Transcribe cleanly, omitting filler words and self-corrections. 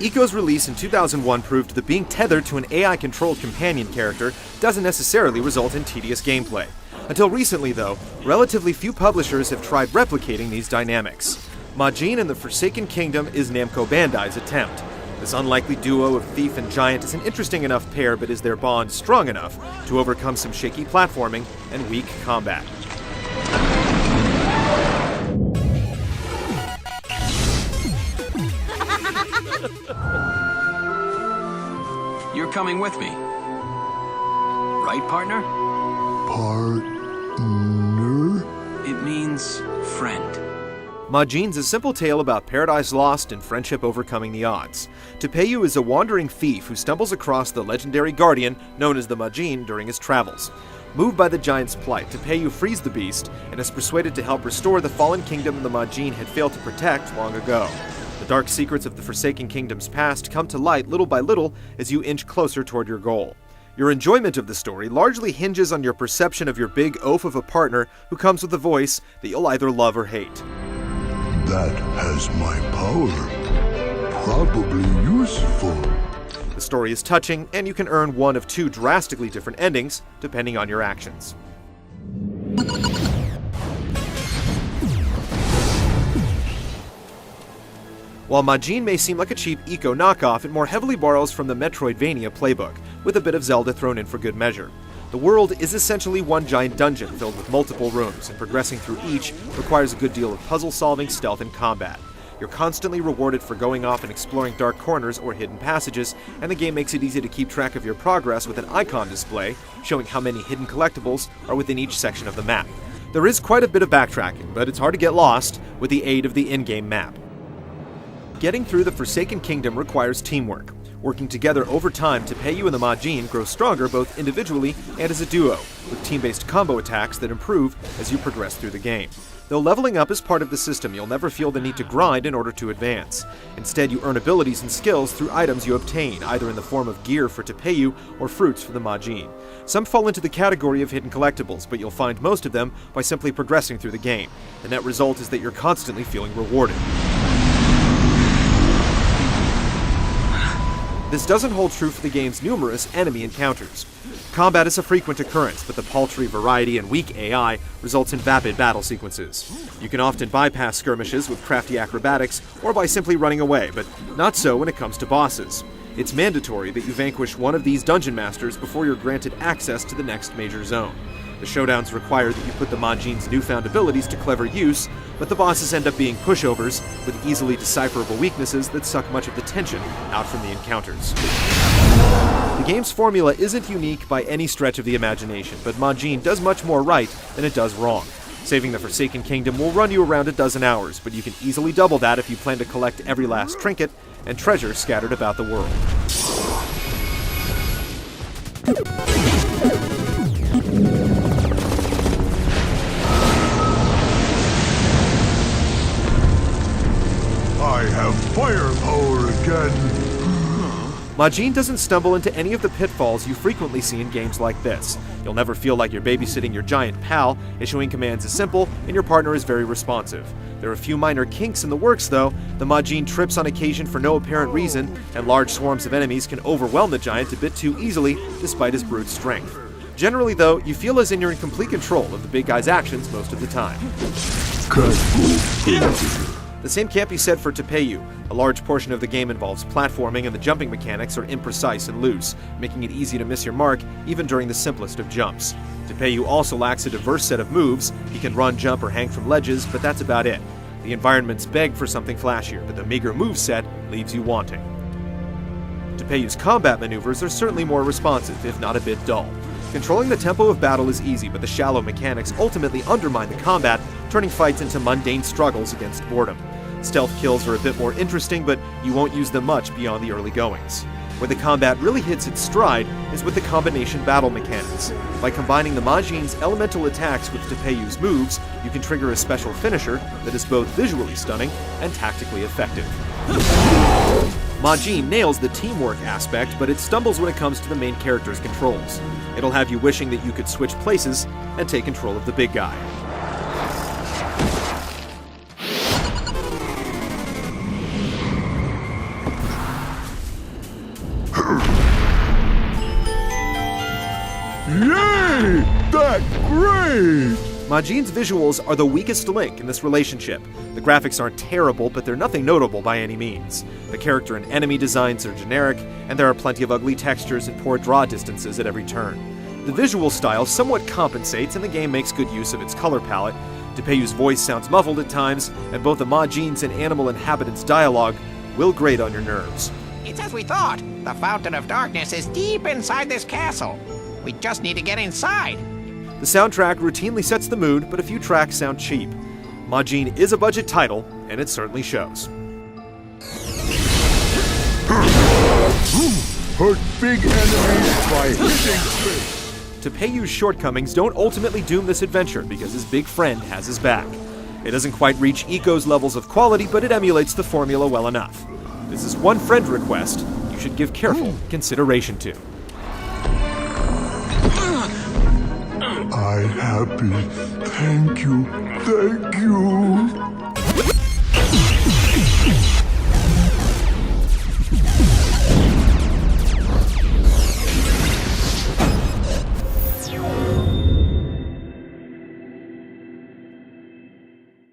Ōkoku's release in 2001 proved that being tethered to an AI-controlled companion character doesn't necessarily result in tedious gameplay. Until recently, though, relatively few publishers have tried replicating these dynamics. Majin and the Forsaken Kingdom is Namco Bandai's attempt. This unlikely duo of thief and giant is an interesting enough pair, but is their bond strong enough to overcome some shaky platforming and weak combat? You're coming with me. Right, partner? Partner? It means friend. Majin's a simple tale about paradise lost and friendship overcoming the odds. Tepeyu is a wandering thief who stumbles across the legendary guardian known as the Majin during his travels. Moved by the giant's plight, Tepeyu frees the beast and is persuaded to help restore the fallen kingdom the Majin had failed to protect long ago. The dark secrets of the Forsaken Kingdom's past come to light little by little as you inch closer toward your goal. Your enjoyment of the story largely hinges on your perception of your big oaf of a partner who comes with a voice that you'll either love or hate. That has my power. Probably useful. The story is touching, and you can earn one of two drastically different endings, depending on your actions. While Majin may seem like a cheap Ōkoku knockoff, it more heavily borrows from the Metroidvania playbook, with a bit of Zelda thrown in for good measure. The world is essentially one giant dungeon filled with multiple rooms, and progressing through each requires a good deal of puzzle solving, stealth, and combat. You're constantly rewarded for going off and exploring dark corners or hidden passages, and the game makes it easy to keep track of your progress with an icon display showing how many hidden collectibles are within each section of the map. There is quite a bit of backtracking, but it's hard to get lost with the aid of the in-game map. Getting through the Forsaken Kingdom requires teamwork. Working together over time, Tepeyu and the Majin grow stronger both individually and as a duo, with team-based combo attacks that improve as you progress through the game. Though leveling up is part of the system, you'll never feel the need to grind in order to advance. Instead, you earn abilities and skills through items you obtain, either in the form of gear for Tepeyu or fruits for the Majin. Some fall into the category of hidden collectibles, but you'll find most of them by simply progressing through the game. The net result is that you're constantly feeling rewarded. This doesn't hold true for the game's numerous enemy encounters. Combat is a frequent occurrence, but the paltry variety and weak AI results in vapid battle sequences. You can often bypass skirmishes with crafty acrobatics or by simply running away, but not so when it comes to bosses. It's mandatory that you vanquish one of these dungeon masters before you're granted access to the next major zone. The showdowns require that you put the Majin's newfound abilities to clever use, but the bosses end up being pushovers with easily decipherable weaknesses that suck much of the tension out from the encounters. The game's formula isn't unique by any stretch of the imagination, but Majin does much more right than it does wrong. Saving the Forsaken Kingdom will run you around a dozen hours, but you can easily double that if you plan to collect every last trinket and treasure scattered about the world. I have firepower again. Majin doesn't stumble into any of the pitfalls you frequently see in games like this. You'll never feel like you're babysitting your giant pal, issuing commands is simple, and your partner is very responsive. There are a few minor kinks in the works though. The Majin trips on occasion for no apparent reason, and large swarms of enemies can overwhelm the giant a bit too easily despite his brute strength. Generally though, you feel as in you're in complete control of the big guy's actions most of the time. The same can't be said for Tepeyu. A large portion of the game involves platforming, and the jumping mechanics are imprecise and loose, making it easy to miss your mark even during the simplest of jumps. Tepeyu also lacks a diverse set of moves. He can run, jump, or hang from ledges, but that's about it. The environments beg for something flashier, but the meager moveset leaves you wanting. Tepeyu's combat maneuvers are certainly more responsive, if not a bit dull. Controlling the tempo of battle is easy, but the shallow mechanics ultimately undermine the combat, turning fights into mundane struggles against boredom. Stealth kills are a bit more interesting, but you won't use them much beyond the early goings. Where the combat really hits its stride is with the combination battle mechanics. By combining the Majin's elemental attacks with Tepeyu's moves, you can trigger a special finisher that is both visually stunning and tactically effective. Majin nails the teamwork aspect, but it stumbles when it comes to the main character's controls. It'll have you wishing that you could switch places and take control of the big guy. that great! Majin's visuals are the weakest link in this relationship. The graphics aren't terrible, but they're nothing notable by any means. The character and enemy designs are generic, and there are plenty of ugly textures and poor draw distances at every turn. The visual style somewhat compensates, and the game makes good use of its color palette. Tepeyu's voice sounds muffled at times, and both the Majin's and animal inhabitants' dialogue will grate on your nerves. It's as we thought. The Fountain of Darkness is deep inside this castle. We just need to get inside. The soundtrack routinely sets the mood, but a few tracks sound cheap. Majin is a budget title, and it certainly shows. Hurt big enemies by hitting space. Tepeyu's shortcomings don't ultimately doom this adventure because his big friend has his back. It doesn't quite reach Iko's levels of quality, but it emulates the formula well enough. This is one friend request you should give careful consideration to. I happy. Thank you. Thank you.